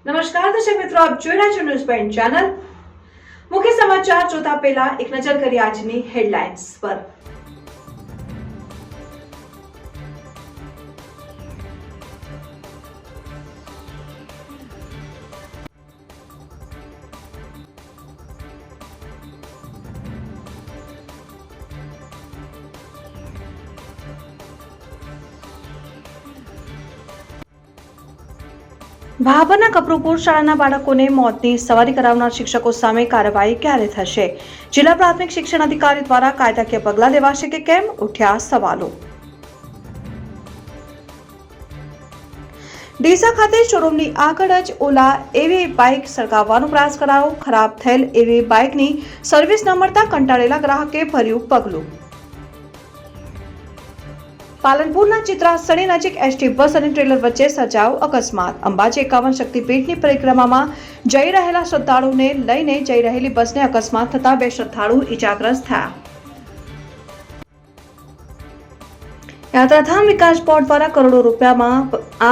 નમસ્કાર દર્શક મિત્રો, આપ જોઈ રહ્યા છો ન્યૂઝ પોઈન્ટ ચેનલ। મુખ્ય સમાચાર જોતા પહેલા એક નજર કરીએ આજની હેડલાઇન્સ પર। ભાભરના કપરુપુર શાળાના બાળકોને મોતની સવારી કરાવનાર શિક્ષકો સામે કાર્યવાહી ક્યારે થશે? જિલ્લા પ્રાથમિક શિક્ષણ અધિકારી દ્વારા કાયદાકીય પગલાં લેવાશે કે કેમ? ઉઠ્યા સવાલો। ડીસા ખાતે શોરૂમની આગળ જ ઓલા એવી બાઇક સળગાવવાનો પ્રયાસ કરાયો। ખરાબ થયેલ એવી બાઇકની સર્વિસ ન મળતા કંટાળેલા ગ્રાહકે ભર્યું પગલું। પાલનપુરના ચિત્રાસણી નજીક એસટી બસ અને ટ્રેલર વચ્ચે સર્જાયો અકસ્માત। અંબાજી 51 શક્તિપીઠની પરિક્રમામાં જઈ રહેલા શ્રદ્ધાળુઓને લઈને જઈ રહેલી બસને અકસ્માત થતા 2 શ્રદ્ધાળુ ઇજાગ્રસ્ત થયા। યાત્રાધામ વિકાસ બોર્ડ દ્વારા કરોડો રૂપિયામાં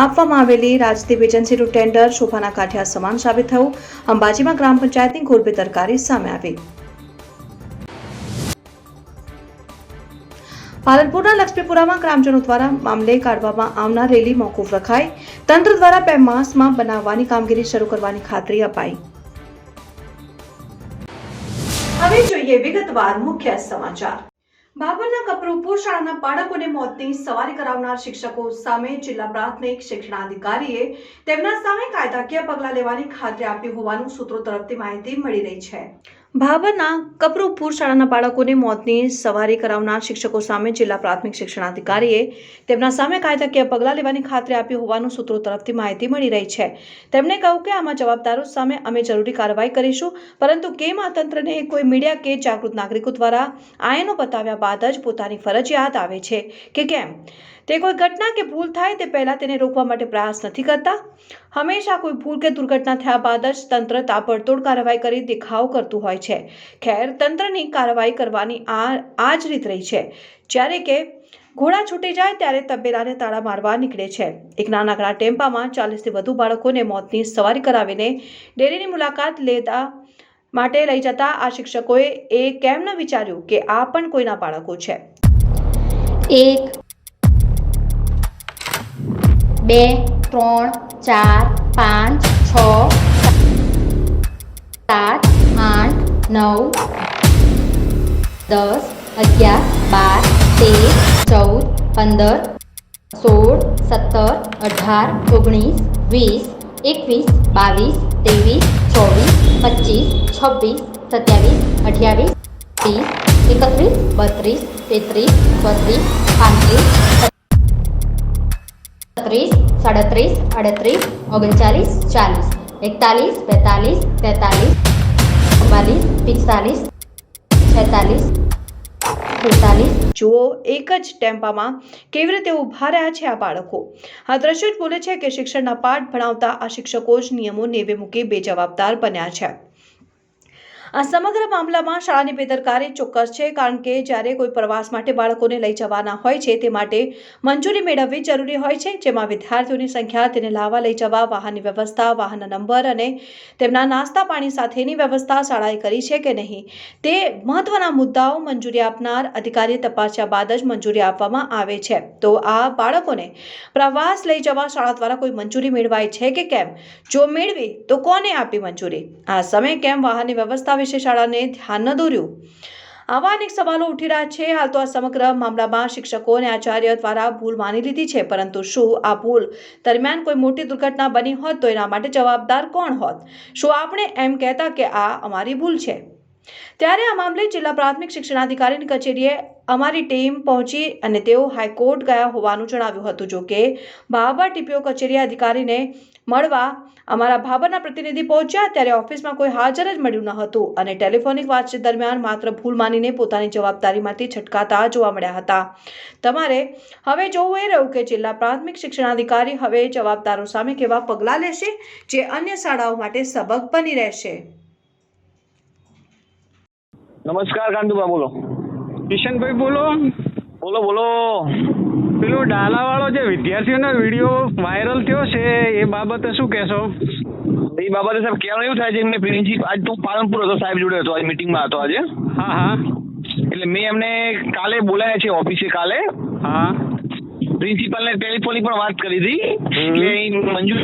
આપવામાં આવેલી રાજદીપ એજન્સીનું ટેન્ડર શોભાના કાંઠિયા સમાન સાબિત થયું। અંબાજીમાં ગ્રામ પંચાયતની ઘોર બેદરકારી સામે આવી। પાલનપુરના લક્ષ્મીપુરામાં ગ્રામજનો દ્વારા મામલે કાઢવામાં આવનાર રેલી મોકૂફ રખાઈ। તંત્ર દ્વારા 2 માસમાં બનાવવાની કામગીરી શરૂ કરવાની ખાતરી અપાઈ। હવે જોઈએ વિગતવાર મુખ્ય સમાચાર। ભાભરના કપરુપુર શાળાના બાળકોને મોતની સવારી કરાવનાર શિક્ષકો સામે જિલ્લા પ્રાથમિક શિક્ષણાધિકારીએ તેમના સામે કાયદાકીય પગલાં લેવાની ખાતરી આપી હોવાનું સૂત્રો તરફથી માહિતી મળી રહી છે। ભાભરના કપરુપુર શાળાના બાળકોને મોતની સવારી કરાવનાર શિક્ષકો સામે જિલ્લા પ્રાથમિક શિક્ષણાધિકારીએ તેમના સામે કાયદાકીય પગલાં લેવાની ખાતરી આપી હોવાનું સૂત્રો તરફથી માહિતી મળી રહી છે। તેમણે કહ્યું કે આમાં જવાબદારો સામે અમે જરૂરી કાર્યવાહી કરીશું, પરંતુ કેમ આ તંત્રને કોઈ મીડિયા કે જાગૃત નાગરિકો દ્વારા આયનો બતાવ્યા બાદ જ પોતાની ફરજ યાદ આવે છે કે કેમ? તે કોઈ ઘટના કે ભૂલ થાય તે પહેલા તેને રોકવા માટે પ્રયાસ નથી કરતા। હંમેશા કોઈ ભૂલ કે દુર્ઘટના થયા બાદ જ તંત્ર તાબડતોડ કાર્યવાહી કરી દેખાવ કરતું હોય છે। ખેર, તંત્રની કાર્યવાહી કરવાની આ જ રીત રહી છે। જ્યારે કે ઘોડા છૂટી જાય ત્યારે તબેલાને તાળા મારવા નીકળે છે। એક નાનકડા ટેમ્પામાં 40થી વધુ બાળકોને મોતની સવારી કરાવીને ડેરીની મુલાકાત લેતા માટે લઈ જતા આ શિક્ષકોએ એ કેમ ન વિચાર્યું કે આ પણ કોઈના બાળકો છે? 1 2 3 4 5 6 7 8 9 10 11 12 13 14 15 16 17 18 19 20 21 22 23 24 25 26 27 28 30 31 32 33 34 35 37 38 39 40 41 42 43 44 45 46 47 જુઓ, એક જ ટેમ્પામાં કેવી રીતે ઊભા રહ્યા છે આ બાળકો। આ દ્રશ્યો જ બોલે છે કે શિક્ષણના પાઠ ભણાવતા આ શિક્ષકો જ નિયમો નેવે મૂકી બેજવાબદાર બન્યા છે। આ સમગ્ર મામલામાં શાળાની બેદરકારી ચોક્કસ છે, કારણ કે જ્યારે કોઈ પ્રવાસ માટે બાળકોને લઈ જવાના હોય છે તે માટે મંજૂરી મેળવવી જરૂરી હોય છે, જેમાં વિદ્યાર્થીઓની સંખ્યા, તેને લાવવા લઈ જવા, વાહનની વ્યવસ્થા, વાહનના નંબર અને તેમના નાસ્તા પાણી સાથેની વ્યવસ્થા શાળાએ કરી છે કે નહીં તે મહત્વના મુદ્દાઓ મંજૂરી આપનાર અધિકારીએ તપાસ્યા બાદ જ મંજૂરી આપવામાં આવે છે। તો આ બાળકોને પ્રવાસ લઈ જવા શાળા દ્વારા કોઈ મંજૂરી મેળવાઈ છે કે કેમ? જો મેળવી તો કોને આપી મંજૂરી? આ સમયે કેમ વાહનની વ્યવસ્થા વિશે શાળાને ધ્યાન ન દોર્યું? આવા અનેક સવાલો ઉઠી રહ્યા છે। હાલ તો આ સમગ્ર મામલામાં શિક્ષકો અને આચાર્ય દ્વારા ભૂલ માની લીધી છે, પરંતુ શું આ ભૂલ દરમિયાન કોઈ મોટી દુર્ઘટના બની હોત તો એના માટે જવાબદાર કોણ હોત? શું આપણે એમ કહેતા કે આ અમારી ભૂલ છે? ત્યારે આ મામલે જિલ્લા પ્રાથમિક શિક્ષણાધિકારીની કચેરીએ અમારી ટીમ પહોંચી અને તેઓ હાઈકોર્ટ ગયા હોવાનું જણાવ્યું હતું। જો કે ભાભર ટીપીઓ કચેરીએ અધિકારીને મળવા અમારા ભાભરના પ્રતિનિધિ પહોંચ્યા ત્યારે ઓફિસમાં કોઈ હાજર જ મળ્યું ન હતું અને ટેલિફોનિક વાતચીત દરમિયાન માત્ર ભૂલ માનીને પોતાની જવાબદારીમાંથી છટકાતા જોવા મળ્યા હતા। તમારે હવે જોવું એ રહ્યું કે જિલ્લા પ્રાથમિક શિક્ષણાધિકારી હવે જવાબદારો સામે કેવા પગલાં લેશે જે અન્ય શાળાઓ માટે સબક બની રહેશે। નમસ્કાર કાંતુભા, બોલો। કિશનભાઈ બોલો। બોલો બોલો। પેલો ડાલાવાળો જે વિદ્યાર્થીઓનો વિડીયો વાયરલ થયો છે એ બાબતે શું કહેશો? એ બાબતે સાહેબ કહેવાનું એવું થાય છે કે મેં પ્રિન્સિપલ આજ તો પાલનપુર હતો, સાહેબ જોડે હતો, આજ મીટિંગમાં હતો આજે. હા હા એટલે મેં એમને કાલે બોલાયા છે ઓફિસે કાલે. હા પ્રિન્સિપલને ટેલિફોનિક પણ વાત કરી હતી કે અહીં મંજૂર,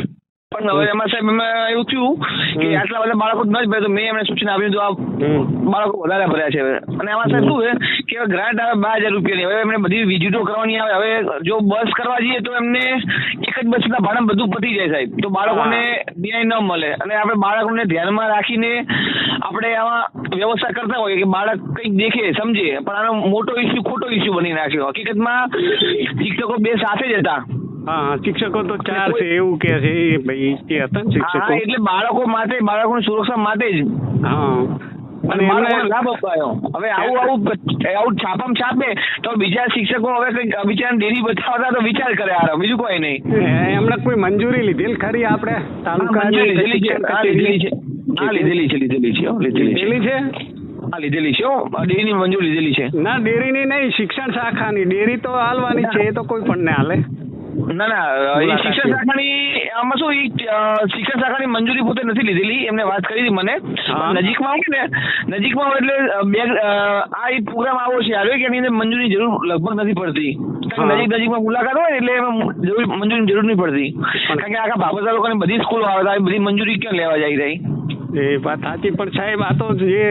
પણ હવે એમાં સાહેબ એમાં એવું થયું કે આટલા બધા બાળકો ન જ ભરે, તો મેં એમને સૂચના આપી તો આ બાળકો વધારે ભર્યા છે હવે. અને આમાં સાહેબ શું છે કે ગ્રાન્ટ આવે 12,000 રૂપિયાની, હવે એમને બધી વિઝિટો કરવાની આવે. હવે જો બસ કરવા જઈએ તો એમને એક જ બસના ભાડા બધું પતી જાય સાહેબ, તો બાળકોને ન્યાય ન મળે. અને આપણે બાળકોને ધ્યાનમાં રાખીને આપણે આમાં વ્યવસ્થા કરતા હોઈએ કે બાળક કંઈક દેખે સમજે, પણ આનો મોટો ઇસ્યુ ખોટો ઇસ્યુ બની નાખ્યો. હકીકતમાં શિક્ષકો બે સાથે જ હતા. હા શિક્ષકો તો 4 છે એવું કે છે એ ભાઈ કે હતા ને હા, શિક્ષકો. એટલે બાળકો માટે, બાળકોની સુરક્ષા માટે જ. હા અને બાળકોને લાભ અપાયો. હવે આવું છાપામાં છાપે તો બીજા શિક્ષકો હવે કંઈક બિચારા ડેરી બતાવતા તો વિચાર કરે, આ બીજું કોઈ નહીં. એમણે કોઈ મંજૂરી લીધેલ ખરી આપણે તાલુકાની લીધેલી છે, લીધેલી છે, લીધેલી છે લીધેલી છે. ડેરીની મંજૂરી લીધેલી છે. ના ડેરીની નહીં, શિક્ષણ શાખાની. ડેરી તો હાલવાની છે, એ તો કોઈ પણ ને હાલે. ના એ શિક્ષણ શાખાની આમાં શું, શિક્ષણ શાખાની મંજૂરી પોતે નથી લીધેલી, એમને વાત કરી હતી મને. નજીકમાં આવે ને, નજીકમાં આવે એટલે આ એક પ્રોગ્રામ આવો છે આવ્યો કે એની અંદર મંજૂરી જરૂર લગભગ નથી પડતી. નજીકમાં મુલાકાત હોય એટલે એમાં મંજૂરીની જરૂર નહીં પડતી, કારણ કે આખા બાબા તાલુકાની બધી સ્કૂલો આવે, બધી મંજૂરી ક્યાં લેવા જાય રહી. એ વાત સાચી, પણ સાહેબ આ તો જે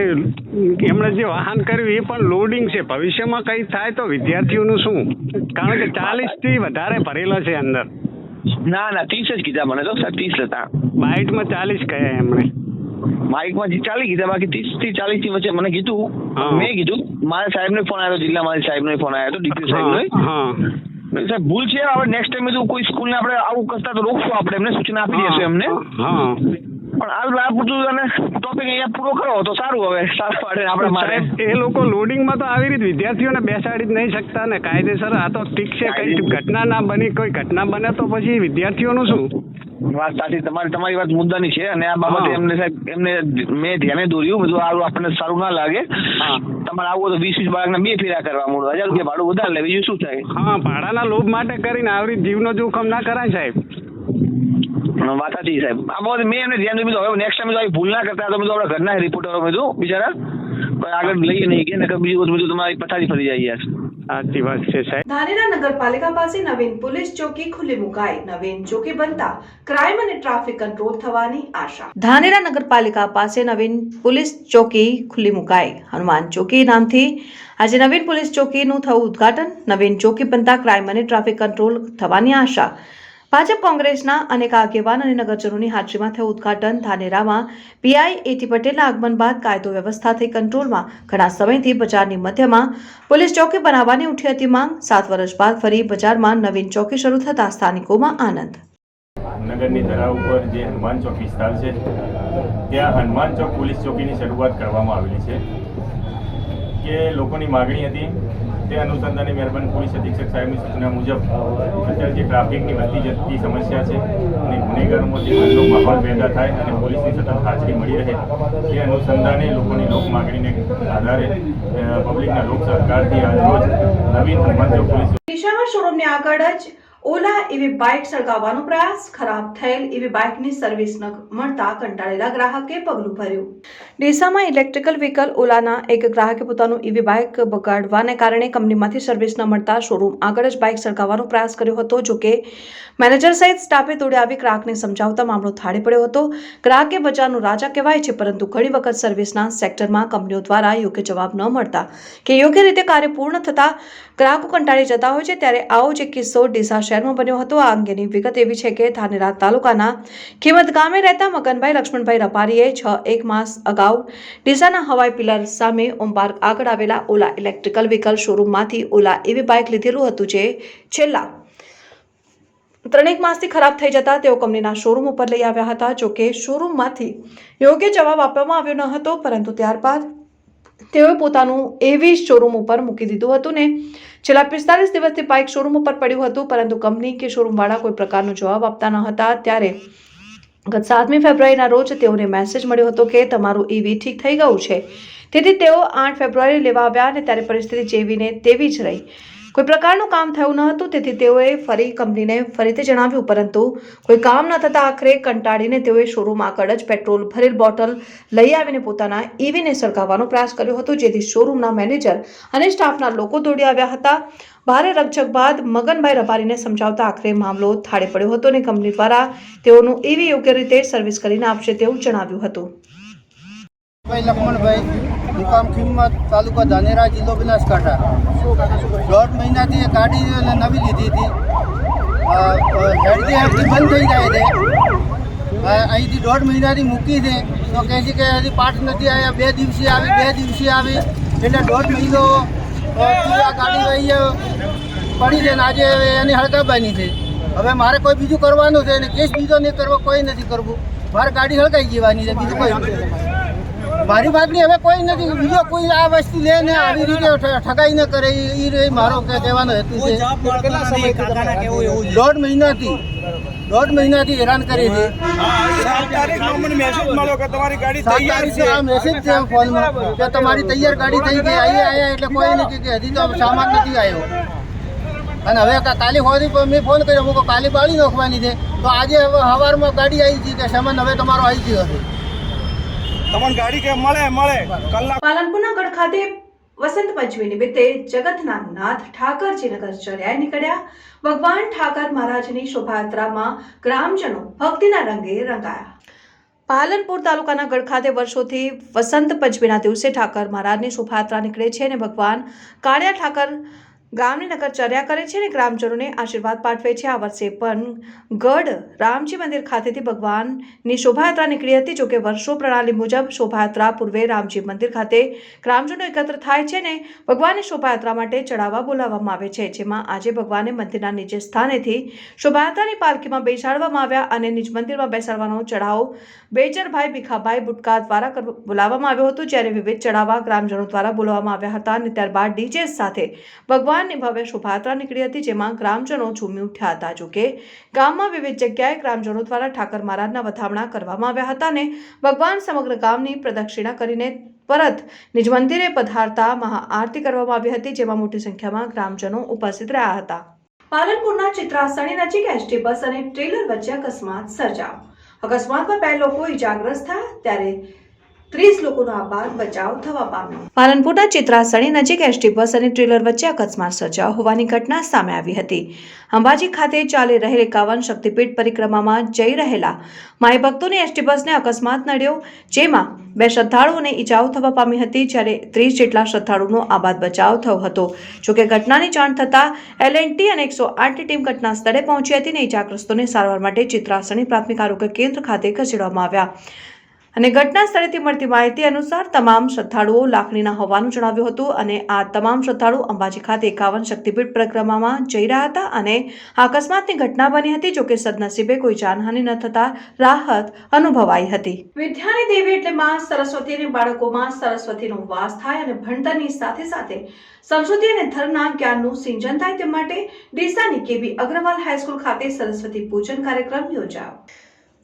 એમણે જે વાહન કર્યું એ પણ લોડિંગ છે. ભવિષ્યમાં કંઈ થાય તો વિદ્યાર્થીઓનું શું? કારણ કે 40થી વધારે ભરેલો છે અંદર. ના 30 જ કીધા મને તો, 30 હતા. બાઇટમાં 40 કહ્યા એમણે. બાઇકમાં 40 કીધા, બાકી 30 થી 40 ની વચ્ચે મને કીધું. મેં કીધું મારા સાહેબનો ફોન આવ્યો, જિલ્લા મારી સાહેબનો ફોન આવ્યો હતો, ડીપી સાહેબનો. સાહેબ ભૂલ છે, હવે નેક્સ્ટ ટાઈમ તો કોઈ સ્કૂલને આપણે આવું કરતા તો રોકશું, આપણે એમને સૂચના આપી દઈશું એમને. પણ હાલ આ બધું અને ટોપિક અહીંયા પૂરો કરો તો સારું. હવે સારા માટે આપણા માટે એ લોકો લોડિંગમાં તો આવી રીતે વિદ્યાર્થીઓને બેસાડી જ નહીં શકતા ને કાયદેસર. આ તો ઠીક છે, કઈ ઘટના ના બની, કોઈ ઘટના બને તો પછી વિદ્યાર્થીઓનું શું? વાત સાચી, તમારી વાત મુદ્દાની છે. અને આ બાબતે એમને સાહેબ એમને મેં ધ્યાને દોર્યું, બધું આવું આપણને સારું ના લાગે. તમારે આવું તો 20 બાળકના 2 ફેરા કરવા મળે, 1000 રૂપિયા ભાડું વધારે લે, બીજું શું થાય? હા, ભાડાના લોભ માટે કરીને આવી જીવનો જોખમ ના કરાય સાહેબ. વાત સાચી સાહેબ. આ બાબતે મેં એમને ધ્યાન દોર્યું. હવે નેક્સ્ટ ટાઈમ તો ભૂલ ના કરતા તો આપણા ઘરના રિપોર્ટરો બધું બિચારા આગળ લઈએ નહીં કે બીજું બધું તમારી પથારી ફરી જાય યાર. સાચી વાત છે સાહેબ. ધાનેરા નગરપાલિકા પાસે નવીન પોલીસ ચોકી ખુલ્લી મુકાઈ. નવીન ચોકી બનતા ક્રાઇમ અને ટ્રાફિક કંટ્રોલ થવાની આશા. ધાનેરા નગરપાલિકા પાસે નવીન પોલીસ ચોકી ખુલ્લી મુકાઈ. હનુમાન ચોકી નામથી આજે નવીન પોલીસ ચોકીનું થયું ઉદ્ઘાટન. નવીન ચોકી બનતા ક્રાઇમ અને ટ્રાફિક કંટ્રોલ થવાની આશા. ભાજપ કોંગ્રેસના અનેક આગેવાન અને નગરજનોની હાજરીમાં થયું ઉદ્ઘાટન. ધાનેરામાં પીઆઈ એટી પટેલના આગમન બાદ કાયદો વ્યવસ્થા થઈ કંટ્રોલમાં. ઘણા સમયથી બજારની મધ્યમાં પોલીસ ચોકી બનાવવાની ઉઠી હતી માંગ. 7 વર્ષ બાદ ફરી બજારમાં નવીન ચોકી શરૂ થતા સ્થાનિકોમાં આનંદ. નગરની ધરા ઉપર જે હનુમાન ચોક વિસ્તાર છે ત્યાં હનુમાન ચોક પોલીસ ચોકીની શરૂઆત કરવામાં આવેલી છે કે લોકોની માગણી હતી. તે અનુસંધાને મહેરબાન પોલીસ અધિક્ષક સાહેબની સૂચના મુજબ અત્યારે જે ટ્રાફિકની વધતી જતી સમસ્યા છે અને ગુનેગારોમાં જે બધો માહોલ પેદા થાય અને પોલીસની સતત હાજરી મળી રહે તે અનુસંધાને લોકોની લોક માગણીને આધારે પબ્લિકના લોક સહકારથી આજરોજ નવીન હનુમાન ચોક પોલીસ ડીસામાં શોરૂમની આગળ જ ઓલા ઈવી બાઇક સળગાવવાનો પ્રયાસ. ખરાબ થયેલ ઈવી બાઇકની સર્વિસ ન મળતા કંટાળેલા ગ્રાહકે પગલું ભર્યું. ડીસામાં ઇલેક્ટ્રિકલ વ્હીકલ ઓલાના એક ગ્રાહકે પોતાનું ઈવી બાઇક બગાડવાને કારણે કંપનીમાંથી સર્વિસ ન મળતા શોરૂમ આગળ જ બાઇક સળગાવવાનો પ્રયાસ કર્યો હતો. જોકે મેનેજર સહિત સ્ટાફે દોડે આવી ગ્રાહકને સમજાવતા મામલો થાળે પડ્યો હતો. ગ્રાહકે બજારનું રાજા કહેવાય છે, પરંતુ ઘણી વખત સર્વિસના સેક્ટરમાં કંપનીઓ દ્વારા યોગ્ય જવાબ ન મળતા કે યોગ્ય રીતે કાર્ય પૂર્ણ થતા ગ્રાહકો કંટાળી જતા હોય છે. ત્યારે આવો જ એક કિસ્સો ડીસા શહેરમાં બન્યો હતો. આ અંગેની વિગત એવી છે કે ધાનેરા તાલુકાના ખીમત ગામે રહેતા મગનભાઈ લક્ષ્મણભાઈ રપારીએ 6-1 માસ અગાઉ ડીસાના હવાઈ પિલર સામે ઓમ પાર્ક આગળ આવેલા ઓલા ઇલેક્ટ્રિકલ વ્હીકલ શોરૂમમાંથી ઓલા એવી બાઇક લીધેલું હતું, જે છેલ્લા 3-1 માસથી ખરાબ થઈ જતા તેઓ કંપનીના શોરૂમ ઉપર લઈ આવ્યા હતા. જોકે શોરૂમમાંથી યોગ્ય જવાબ આપવામાં આવ્યો ન હતો, પરંતુ ત્યારબાદ તેઓએ પોતાનું એવી શોરૂમ ઉપર મૂકી દીધું હતું ને છેલ્લા 45 દિવસથી બાઇક શોરૂમ ઉપર પડ્યું હતું, પરંતુ કંપની કે શોરૂમવાળા કોઈ પ્રકારનો જવાબ આપતા ન હતા. ત્યારે ગત 7મી ફેબ્રુઆરીના રોજ તેઓને મેસેજ મળ્યો હતો કે તમારું ઈવી ઠીક થઈ ગયું છે. તેથી તેઓ 8 ફેબ્રુઆરી લેવા આવ્યા અને ત્યારે પરિસ્થિતિ જેવીને તેવી જ રહી. કોઈ પ્રકારનું કામ થયું ન હતું, તેથી તેઓએ ફરી કંપનીને ફરીથી જણાવ્યું, પરંતુ કોઈ કામ ન થતાં આખરે કંટાળીને તેઓએ શોરૂમ આગળ જ પેટ્રોલ ભરેલ બોટલ લઈ આવીને પોતાના ઈવીને સળગાવવાનો પ્રયાસ કર્યો હતો, જેથી શોરૂમના મેનેજર અને સ્ટાફના લોકો દોડી આવ્યા હતા. ભારે રકઝક બાદ મગનભાઈ રબારીને સમજાવતા આખરે મામલો થાળે પડ્યો હતો અને કંપની દ્વારા તેઓનું ઈવી યોગ્ય રીતે સર્વિસ કરીને આપશે તેવું જણાવ્યું હતું. ભાઈ લક્ષ્મણભાઈ, મુકામ ખીમત, તાલુકા ધાનેરા, જિલ્લો બનાસકાંઠા. 1.5 મહિનાથી એ ગાડી નવી લીધી હતી. હેડથી બંધ થઈ જાય છે. અહીંથી 1.5 મહિનાથી મૂકી છે તો કહે છે કે હજી પાર્ટ નથી આવ્યા. 2 દિવસે આવી, 2 દિવસે આવી, એટલે 1.5 મહિનો આ ગાડી અહીંયા પડી છે ને આજે એની હળગાવવાની છે. હવે મારે કોઈ બીજું કરવાનું છે ને કેસ બીજો નહીં કરવો, કોઈ નથી કરવું. મારે ગાડી હળગાઈ જવાની છે, બીજું કોઈ મારી માગણી હવે કોઈ નથી. બીજો કોઈ આ વસ્તુ લે ને આવી રીતે ઠગાઈ ન કરે, એ મારો કહેવાનો હેતુ છે. 1.5 મહિનાથી હેરાન કરી છે. 7 તારીખનો મેસેજ મળ્યો કે તમારી ગાડી તૈયાર છે. આ મેસેજ છે ફોનમાં કે તમારી તૈયાર ગાડી થઈ ગઈ. અહીંયા એટલે કોઈ નથી કે હજી તો સામાન નથી આવ્યો. અને હવે કાલે હોવાથી મેં ફોન કર્યો, હું કાલે બાળી નાખવાની છે. તો આજે હવે સવારમાં ગાડી આવી હતી કે સામાન હવે તમારો આવી ગયો હશે. તમને ગાડી કે મળે કલાક. પાલનપુરના ગઢ ખાતે વસંત પંચમી નિમિત્તે જગતના નાથ ઠાકરજી નગર ચર્યાએ નીકળ્યા. ભગવાન ઠાકર મહારાજની શોભાયાત્રામાં ગ્રામજનો ભક્તિના રંગે રંગાયા. પાલનપુર તાલુકાના ગઢ ખાતે વર્ષોથી વસંત પંચમીના દિવસે ઠાકર મહારાજની શોભાયાત્રા નીકળે છે અને ભગવાન કાળિયા ઠાકર ગામની નગર ચર્યા કરે છે અને ગ્રામજનોને આશીર્વાદ પાઠવે છે. આ વર્ષે પણ ગઢ રામજી મંદિર ખાતેથી ભગવાનની શોભાયાત્રા નીકળી હતી. જોકે વર્ષો પ્રણાલી મુજબ શોભાયાત્રા પૂર્વે રામજી મંદિર ખાતે ગ્રામજનો એકત્ર થાય છે અને ભગવાનની શોભાયાત્રા માટે ચડાવવા બોલાવવામાં આવે છે, જેમાં આજે ભગવાનને મંદિરના નિજ સ્થાનેથી શોભાયાત્રાની પાલખીમાં બેસાડવામાં આવ્યા અને નિજ મંદિરમાં બેસાડવાનો ચઢાવ બેચરભાઈ ભીખાભાઈ બુટકા દ્વારા બોલાવવામાં આવ્યો હતો, જ્યારે વિવિધ ચઢાવા ગ્રામજનો દ્વારા બોલાવવામાં આવ્યા હતા અને ત્યારબાદ ડીજે સાથે ભગવાન ભવ્ય શોભાયાત્રા નીકળી હતી, જેમાં ગ્રામજનો ઝૂમી ઉઠ્યા હતા. જોકે ગામમાં વિવિધ જગ્યાએ ગ્રામજનો દ્વારા ઠાકર મહારાજના વધામણા કરવામાં આવ્યા હતા અને ભગવાન સમગ્ર ગામની પ્રદક્ષિણા કરીને પરત નિજ મંદિરે પધારતા મહાઆરતી કરવામાં આવી હતી, જેમાં મોટી સંખ્યામાં ગ્રામજનો ઉપસ્થિત રહ્યા હતા. પાલનપુરના ચિત્રાસણી નજીક એસટી બસ અને ટ્રેલર વચ્ચે અકસ્માત સર્જાયો. અકસ્માતમાં 2 લોકો ઈજાગ્રસ્ત થયા, ત્યારે 30 લોકોનો આબાદ બચાવ થવા પામ્યો. પાલનપુરના ચિત્રાસણી નજીક એસટી બસ અને ટ્રેલર વચ્ચે અકસ્માત સર્જાયો હોવાની ઘટના સામે આવી હતી. અંબાજી ખાતે ચાલી રહેલ 51 શક્તિપીઠ પરિક્રમામાં જઈ રહેલા માઈ ભક્તોની એસટી બસને અકસ્માત નડ્યો, જેમાં 2 શ્રદ્ધાળુઓને ઈજાઓ થવા પામી હતી, જ્યારે 30 જેટલા શ્રદ્ધાળુઓનો આબાદ બચાવ થયો હતો. જોકે ઘટનાની જાણ થતાં L&T અને 108ની ટીમ ઘટના સ્થળે પહોંચી હતી અને ઈજાગ્રસ્તોને સારવાર માટે ચિત્રાસણી પ્રાથમિક આરોગ્ય કેન્દ્ર ખાતે ખસેડવામાં આવ્યા. અને ઘટના સ્થળેથી મળતી માહિતી અનુસાર તમામ શ્રદ્ધાળુઓ લાખણીના હોવાનું જણાવ્યું હતું અને આ તમામ શ્રદ્ધાળુઓ અંબાજી ખાતે 51 શક્તિપીઠ પરિક્રમામાં જઈ રહ્યા હતા અને આ અકસ્માતની ઘટના બની હતી. જોકે સદનસીબે કોઈ જાનહાનિ ન થતા રાહત અનુભવાઈ હતી. વિદ્યાની દેવી એટલે માં સરસ્વતી અને બાળકોમાં સરસ્વતીનો વાસ થાય અને ભણતરની સાથે સાથે સંસ્કૃતિ અને ધર્મના જ્ઞાનનું સિંચન થાય તે માટે ડીસાની કેબી અગ્રવાલ હાઈસ્કૂલ ખાતે સરસ્વતી પૂજન કાર્યક્રમ યોજાયો.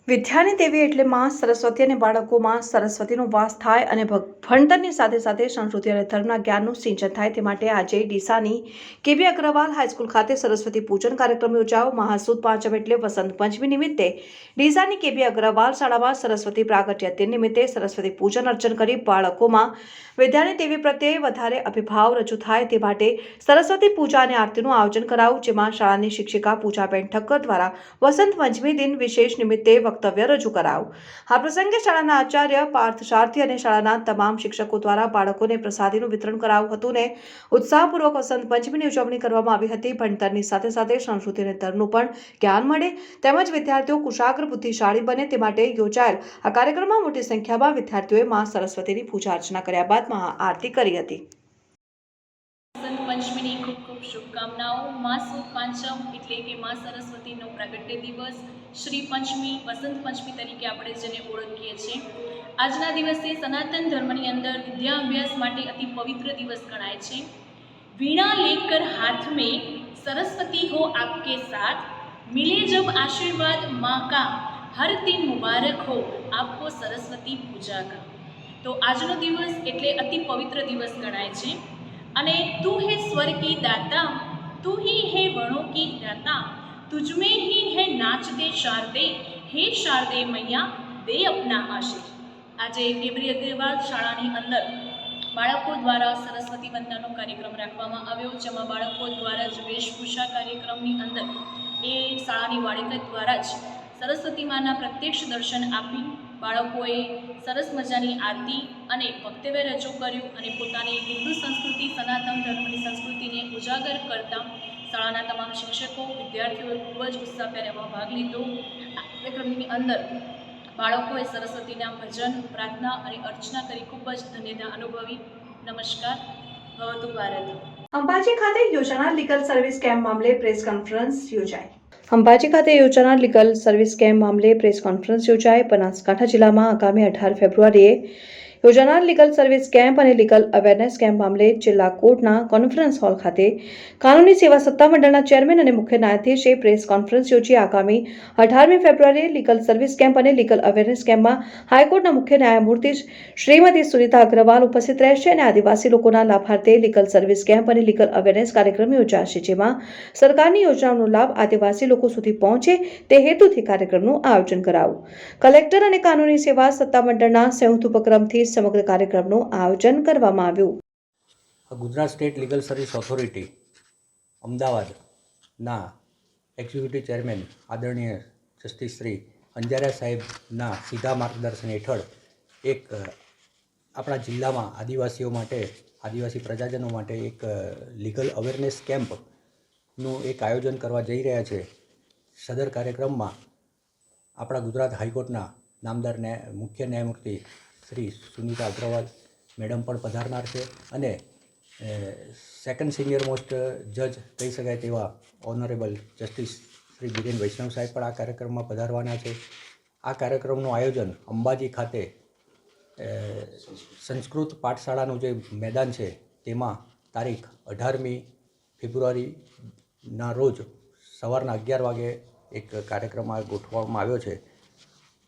વિદ્યાની દેવી એટલે માં સરસ્વતી અને બાળકોમાં સરસ્વતીનો વાસ થાય અને ભણતરની સાથે સાથે સંસ્કૃતિ અને ધર્મના જ્ઞાનનું સિંચન થાય તે માટે આજે ડીસાની કેબી અગ્રવાલ હાઈસ્કૂલ ખાતે સરસ્વતી પૂજન કાર્યક્રમ યોજાયો. મહાસુદ પાંચમ એટલે વસંત પંચમી નિમિત્તે ડીસાની કેબી અગ્રવાલ શાળામાં સરસ્વતી પ્રાગટ્ય દિન નિમિત્તે સરસ્વતી પૂજન અર્ચન કરી બાળકોમાં વિદ્યાની દેવી પ્રત્યે વધારે અભિભાવ રજૂ થાય તે માટે સરસ્વતી પૂજા અને આરતીનું આયોજન કરાયું, જેમાં શાળાની શિક્ષિકા પૂજાબેન ઠક્કર દ્વારા વસંત પંચમી દિન વિશેષ નિમિત્તે વક્તવ્ય રજૂ કરાયું. આ પ્રસંગે શાળાના આચાર્ય પાર્થ શારથી અને શાળાના તમામ શિક્ષકો દ્વારા બાળકોને પ્રસાદીનું વિતરણ કરાયું હતું ને ઉત્સાહપૂર્વક વસંત પંચમીની ઉજવણી કરવામાં આવી હતી. ભણતરની સાથે સાથે સંસ્કૃતિ અને ધર્મનું પણ જ્ઞાન મળે તેમજ વિદ્યાર્થીઓ કુશાગ્ર બુદ્ધિશાળી બને તે માટે યોજાયેલ આ કાર્યક્રમમાં મોટી સંખ્યામાં વિદ્યાર્થીઓએ મા સરસ્વતીની પૂજા અર્ચના કર્યા બાદ મહાઆરતી કરી હતી. વસંત પંચમીની ખૂબ ખૂબ શુભકામનાઓ. મા સુદ પાંચમ એટલે કે મા સરસ્વતીનો પ્રાગટ્ય દિવસ, શ્રી પંચમી, વસંત પંચમી તરીકે આપણે જેને ઓળખીએ છીએ. આજના દિવસે સનાતન ધર્મની અંદર વિદ્યા અભ્યાસ માટે અતિ પવિત્ર દિવસ ગણાય છે. વીણા લેकर हाथ में सरस्वती हो आपके साथ, मिले जब आशीर्वाद माँ का, हर दिन मुबारक हो आपको सरस्वती पूजा का. તો આજનો દિવસ એટલે અતિ પવિત્ર દિવસ ગણાય છે અને તું હે સ્વર કી દાતા तू ही है वणों की रता, तुझमें ही है नाचते शारदे, हे शारदे मैया दे अपना आशीष। આજે કેબ્રી અગ્રવાલ શાળાની અંદર બાળકો દ્વારા સરસ્વતી વંદનાનો કાર્યક્રમ રાખવામાં આવ્યો, જેમાં બાળકો દ્વારા જ વેશભૂષા કાર્યક્રમની અંદર એ શાળાની વાળીકા દ્વારા જ સરસ્વતી માના પ્રત્યક્ષ દર્શન આપી બાળકોએ સરસ મજાની આરતી અને વક્તવ્ય રજૂ કર્યું અને પોતાની હિન્દુ સંસ્કૃતિ, સનાતન ધર્મની સંસ્કૃતિને ઉજાગર કરતા શાળાના તમામ શિક્ષકો, વિદ્યાર્થીઓએ ખૂબ જ ઉત્સાહભેર એમાં ભાગ લીધો। આ કાર્યક્રમની અંદર બાળકોએ સરસ્વતીના ભજન, પ્રાર્થના અને અર્ચના કરી ખૂબ જ ધન્યતા અનુભવી। નમસ્કાર, ભવતુ ભારત। અંબાજી ખાતે યોજાનાર લીગલ સર્વિસ કેમ્પ મામલે પ્રેસ કોન્ફરન્સ યોજાઈ। અંબાજી ખાતે યોજાનાર લીગલ સર્વિસ કેમ્પ મામલે પ્રેસ કોન્ફરન્સ યોજાઈ। બનાસકાંઠા જિલ્લામાં આગામી 18 ફેબ્રુઆરીએ યોજાનાર લીગલ સર્વિસ કેમ્પ અને લીગલ અવેરનેસ કેમ્પ મામલે જિલ્લા કોર્ટના કોન્ફરન્સ હોલ ખાતે કાનૂની સેવા સત્તામંડળના ચેરમેન અને મુખ્ય ન્યાયાધીશે પ્રેસ કોન્ફરન્સ યોજી આગામી 18મી ફેબ્રુઆરીએ લીગલ સર્વિસ કેમ્પ અને લીગલ અવેરનેસ કેમ્પમાં હાઈકોર્ટના મુખ્ય ન્યાયમૂર્તિ શ્રીમતી સુનિતા અગ્રવાલ ઉપસ્થિત રહેશે અને આદિવાસી લોકોના લાભાર્થે લીગલ સર્વિસ કેમ્પ અને લીગલ અવેરનેસ કાર્યક્રમ યોજાશે, જેમાં સરકારની યોજનાઓનો લાભ આદિવાસી લોકો સુધી પહોંચે તે હેતુથી કાર્યક્રમનું આયોજન કરાયું। કલેક્ટર અને કાનૂની સેવા સત્તામંડળના સંયુક્ત ઉપક્રમથી સમગ્ર કાર્યક્રમનું આયોજન કરવામાં આવ્યું। Gujarat state legal service authority અમદાવાદના એક્ઝિક્યુટિવ ચેરમેન આદરણીય જસ્ટિસ શ્રી અંજારિયા સાહેબના સીધા માર્ગદર્શન હેઠળ એક આપણા જિલ્લામાં આદિવાસીઓ માટે, આદિવાસી પ્રજાજનો માટે એક લીગલ અવેરનેસ કેમ્પનું એક આયોજન કરવા જઈ રહ્યા છે। સદર કાર્યક્રમમાં આપણા ગુજરાત હાઈકોર્ટના નામદાર મુખ્ય ન્યાયમૂર્તિ શ્રી સુનિતા અગ્રવાલ મેડમ પણ પધારનાર છે અને સેકન્ડ સિનિયર મોસ્ટ જજ કહી શકાય તેવા ઓનરેબલ જસ્ટિસ શ્રી બીરેન વૈષ્ણવ સાહેબ પણ આ કાર્યક્રમમાં પધારવાના છે। આ કાર્યક્રમનું આયોજન અંબાજી ખાતે સંસ્કૃત પાઠશાળાનું જે મેદાન છે તેમાં તારીખ 18મી ફેબ્રુઆરીના રોજ સવારના 11 વાગે એક કાર્યક્રમ ગોઠવવામાં આવ્યો છે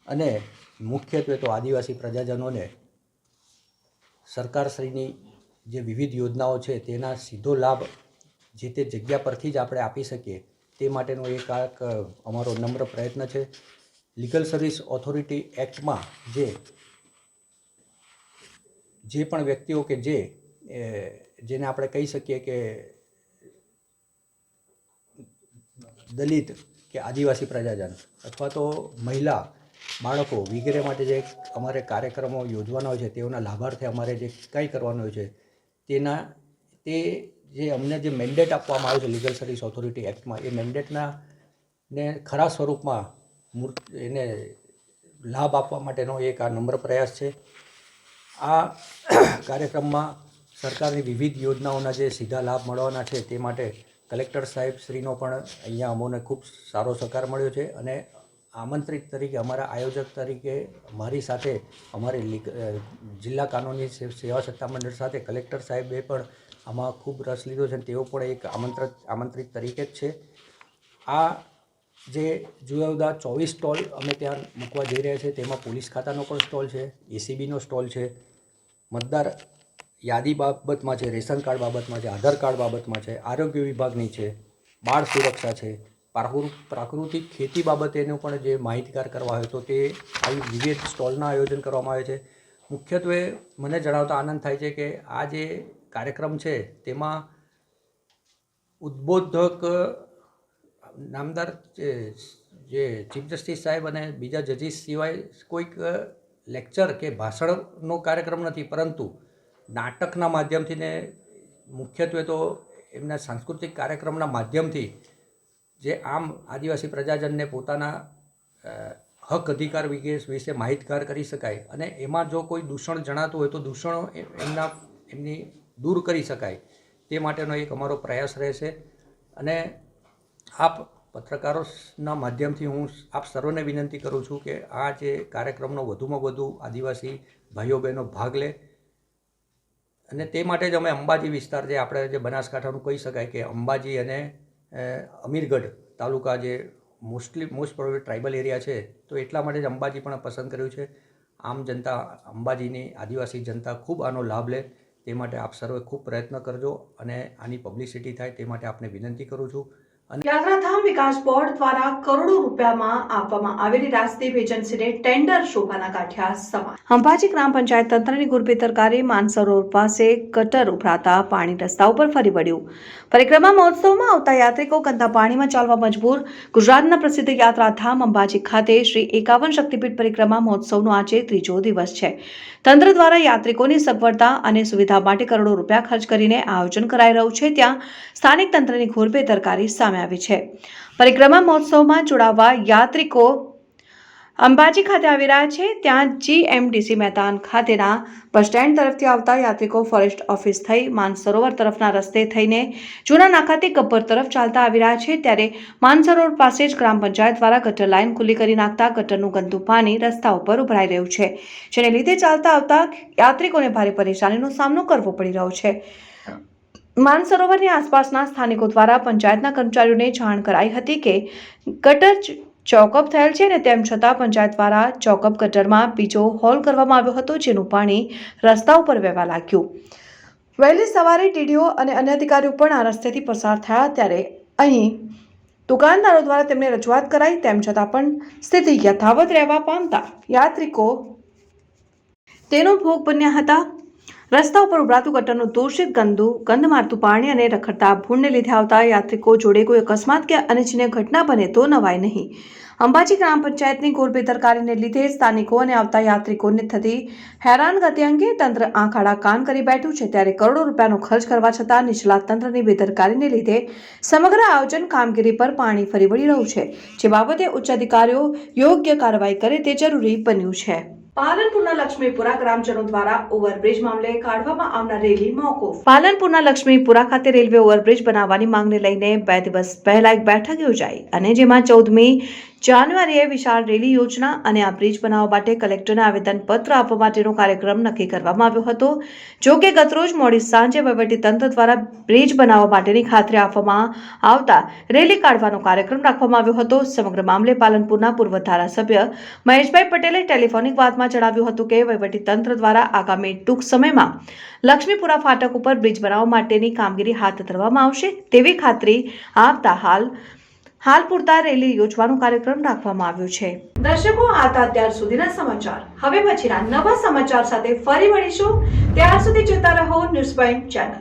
અને મુખ્યત્વે તો આદિવાસી પ્રજાજનોને સરકારશ્રીની જે વિવિધ યોજનાઓ છે તેના સીધો લાભ જે તે જગ્યા પરથી જ આપણે આપી શકીએ તે માટેનો એક અમારો નમ્ર પ્રયત્ન છે। લીગલ સર્વિસ ઓથોરિટી એક્ટમાં જે પણ વ્યક્તિઓ કે જેને આપણે કહી શકીએ કે દલિત કે આદિવાસી પ્રજાજન અથવા તો મહિલા, બાળકો વગેરે માટે જે અમારે કાર્યક્રમો યોજવાના હોય છે તેઓના લાભાર્થે અમારે જે કંઈ કરવાનું હોય છે તે જે અમને જે મેન્ડેટ આપવામાં આવ્યો છે લીગલ સર્વિસ ઓથોરિટી એક્ટમાં, એ મેન્ડેટને ખરા સ્વરૂપમાં એને લાભ આપવા માટેનો એક આ નમ્ર પ્રયાસ છે। આ કાર્યક્રમમાં સરકારની વિવિધ યોજનાઓના જે સીધા લાભ મળવાના છે તે માટે કલેક્ટર સાહેબ શ્રીનો પણ અહીંયા અમોને ખૂબ સારો સહકાર મળ્યો છે અને આમંત્રિત તરીકે, અમારા આયોજક તરીકે મારી સાથે અમારી જિલ્લા કાનૂની સેવા સત્તામંડળ સાથે કલેક્ટર સાહેબે પણ આમાં ખૂબ રસ લીધો છે અને તેઓ પણ એક આમંત્રિત તરીકે જ છે। આ જે જુદા જુદા 24 સ્ટોલ અમે ત્યાં મૂકવા જઈ રહ્યા છે તેમાં પોલીસ ખાતાનો પણ સ્ટોલ છે, એસીબીનો સ્ટોલ છે, મતદાર યાદી બાબતમાં છે, રેશન કાર્ડ બાબતમાં છે, આધાર કાર્ડ બાબતમાં છે, આરોગ્ય વિભાગની છે, બાળ સુરક્ષા છે, પ્રાકૃતિક ખેતી બાબતેનું પણ જે માહિતગાર કરવા હોય તો તે આવી વિવિધ સ્ટોલના આયોજન કરવામાં આવે છે। મુખ્યત્વે મને જણાવતા આનંદ થાય છે કે આ જે કાર્યક્રમ છે તેમાં ઉદ્બોધક નામદાર જે ચીફ જસ્ટિસ સાહેબ અને બીજા જજીસ સિવાય કોઈક લેક્ચર કે ભાષણનો કાર્યક્રમ નથી, પરંતુ નાટકના માધ્યમથી ને મુખ્યત્વે તો એમના સાંસ્કૃતિક કાર્યક્રમના માધ્યમથી જે આમ આદિવાસી પ્રજાજનને પોતાના હક અધિકાર વિશે માહિતગાર કરી શકાય અને એમાં જો કોઈ દૂષણ જણાતું હોય તો દૂષણો એમની દૂર કરી શકાય તે માટેનો એક અમારો પ્રયાસ રહેશે। અને આપ પત્રકારોના માધ્યમથી હું આપ સર્વને વિનંતી કરું છું કે આ જે કાર્યક્રમનો વધુમાં વધુ આદિવાસી ભાઈઓ બહેનો ભાગ લે અને તે માટે જ અમે અંબાજી વિસ્તાર જે આપણે જે બનાસકાંઠાનું કહી શકાય કે અંબાજી અને અમીરગઢ તાલુકા જે મોસ્ટ પ્રોબેબલી ટ્રાઇબલ એરિયા છે તો એટલા માટે જ અંબાજી પણ પસંદ કર્યું છે। આમ જનતા, અંબાજીની આદિવાસી જનતા ખૂબ આનો લાભ લે તે માટે આપ સર્વે ખૂબ પ્રયત્ન કરજો અને આની પબ્લિસિટી થાય તે માટે આપને વિનંતી કરું છું. યાત્રાધામ વિકાસ બોર્ડ દ્વારા કરોડો રૂપિયામાં આપવામાં આવેલી રાજદીપ એજન્સીને ટેન્ડર શોભાના કાઢ્યા સમાન. અંબાજી ગ્રામ પંચાયત તંત્રની ગુરબેદરકારી માનસરોવર પાસે ગટર ઉભરાતા પાણી રસ્તા ઉપર ફરી વળ્યું. પરિક્રમા મહોત્સવમાં આવતા યાત્રિકો ગંદા પાણીમાં ચાલવા મજબૂર. ગુજરાતના પ્રસિદ્ધ યાત્રાધામ અંબાજી ખાતે શ્રી 51 શક્તિપીઠ પરિક્રમા મહોત્સવનો આજે ત્રીજો દિવસ છે. તંત્ર દ્વારા યાત્રિકોની સગવડતા અને સુવિધા માટે કરોડો રૂપિયા ખર્ચ કરીને આયોજન કરાઈ રહ્યું છે, ત્યાં સ્થાનિક તંત્રની ઘોર બેદરકારી સામે આવી છે. પરિક્રમા મહોત્સવમાં જોડાવા યાત્રિકો અંબાજી ખાતે આવી રહ્યા છે, ત્યાં GMDC મેદાન ખાતેના બસ સ્ટેન્ડ તરફથી આવતા યાત્રિકો ફોરેસ્ટ ઓફિસ થઈ માનસરોવર તરફના રસ્તે થઈને જૂના નાકાથી ગબ્બર તરફ ચાલતા આવી રહ્યા છે, ત્યારે માનસરોવર પાસે જ ગ્રામ પંચાયત દ્વારા ગટર લાઇન ખુલ્લી કરી નાખતા ગટરનું ગંદુ પાણી રસ્તા ઉપર ઉભરાઈ રહ્યું છે, જેને લીધે ચાલતા આવતા યાત્રિકોને ભારે પરેશાનીનો સામનો કરવો પડી રહ્યો છે. માનસરોવરની આસપાસના સ્થાનિકો દ્વારા પંચાયતના કર્મચારીઓને જાણ કરાઈ હતી કે ગટર ચોકઅપ થયેલ છે, અને તેમ છતાં પંચાયત દ્વારા ચોકઅપ ગટરમાં બીજો હોલ કરવામાં આવ્યો હતો, જેનું પાણી રસ્તા ઉપર વહેવા લાગ્યું. વહેલી સવારે ટીડીઓ અને અન્ય અધિકારીઓ પણ આ રસ્તેથી પસાર થયા, ત્યારે અહીં દુકાનદારો દ્વારા તેમને રજૂઆત કરાઈ, તેમ છતાં પણ સ્થિતિ યથાવત રહેવા પામતા યાત્રિકો તેનો ભોગ બન્યા હતા. રસ્તા ઉપર ઉભરાતું ગટરનું દૂષિત ગંધ મારતું પાણી અને રખડતા ભૂંડને લીધે આવતા યાત્રિકો જોડે કોઈ અકસ્માત કે અનિચ્છનીય ઘટના બને તો નવાય નહીં. અંબાજી ગ્રામ પંચાયતની ઘોર બેદરકારીને લીધે સ્થાનિકો અને આવતા યાત્રિકોને થતી હેરાનગતિ અંગે તંત્ર આંખ આડા કાન કરી બેઠું છે, ત્યારે કરોડો રૂપિયાનો ખર્ચ કરવા છતાં નિષ્ણાત તંત્રની બેદરકારીને લીધે સમગ્ર આયોજન કામગીરી પર પાણી ફરી વળી રહ્યું છે, જે બાબતે ઉચ્ચ અધિકારીઓ યોગ્ય કાર્યવાહી કરે તે જરૂરી બન્યું છે. પાલનપુરના લક્ષ્મીપુરા ગ્રામજનો દ્વારા ઓવરબ્રિજ મામલે કાઢવામાં આવનાર રેલી મોકૂફ. પાલનપુરના લક્ષ્મીપુરા ખાતે રેલવે ઓવરબ્રિજ બનાવવાની માંગને લઈને 2 દિવસ પહેલા એક બેઠક યોજાઈ અને જેમાં 14મી જાન્યુઆરીએ વિશાળ રેલી યોજના અને આ બ્રિજ બનાવવા માટે કલેક્ટરને આવેદનપત્ર આપવા માટેનો કાર્યક્રમ નક્કી કરવામાં આવ્યો હતો. જો કે ગતરોજ મોડી સાંજે વહીવટીતંત્ર દ્વારા બ્રિજ બનાવવા માટેની ખાતરી આપવામાં આવતા રેલી કાઢવાનો કાર્યક્રમ રાખવામાં આવ્યો હતો. સમગ્ર મામલે પાલનપુરના પૂર્વ ધારાસભ્ય મહેશભાઈ પટેલે ટેલિફોનિક વાતમાં જણાવ્યું હતું કે વહીવટીતંત્ર દ્વારા આગામી ટૂંક સમયમાં લક્ષ્મીપુરા ફાટક ઉપર બ્રિજ બનાવવા માટેની કામગીરી હાથ ધરવામાં આવશે તેવી ખાતરી આપતા હાલ પૂરતા રેલી યોજવાનો કાર્યક્રમ રાખવામાં આવ્યો છે. દર્શકો, આ હતા અત્યાર સુધીના સમાચાર. હવે પછીના નવા સમાચાર સાથે ફરી મળીશું. ત્યાર સુધી જોતા રહો ન્યૂઝ પોઈન્ટ ચેનલ.